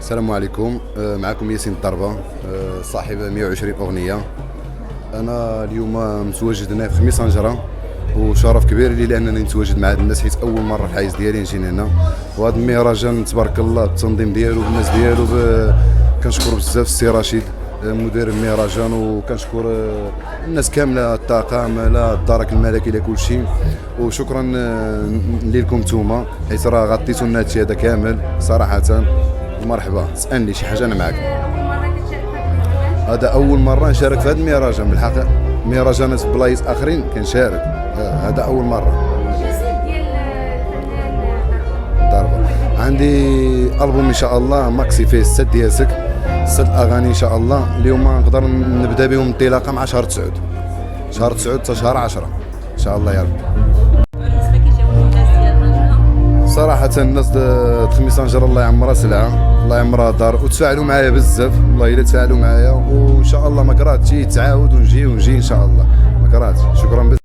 السلام عليكم. معكم ياسين الضربة، صاحب 120 أغنية. أنا اليوم متواجد هنا في خميس أنجرة، وشرف كبير لي لأنني نتواجد مع هاد الناس، حيت أول مرة في الحيز ديالي نجي هنا. وهذا المهرجان تبارك الله بالتنظيم ديالو بالناس ديالو. كنشكر بزاف السي رشيد مدير المهرجان، وكنشكر الناس كامله، الطاقم، لا الدرك الملكي، لا كل شيء. وشكرا لكم نتوما، حيت راه غطيتوا لنا هادشي هذا كامل صراحه. ومرحبا، تسالني شي حاجه انا معاك. هذا اول مره نشارك في هذا المهرجان بالحق. مهرجانات في بلايص اخرين كنشارك، هذا اول مره. ضربه عندي البوم ان شاء الله ماكسي فيه 6 دياسك، 6 اغاني ان شاء الله. اليوم نقدر نبدا بهم انطلاقه مع شهر 9، شهر 9 حتى شهر 10 ان شاء الله يا رب. بالنسبه كيجاوبوا الناس ديال طنجة، صراحه الناس خميس أنجرة الله يعمرها سلعه، الله يعمرها دار، وتفاعلوا معايا بزاف، والله الا تفاعلوا معايا، وان شاء الله ما كرهتش تعاود ونجي ان شاء الله، ما كرهتش. شكرا بزاف.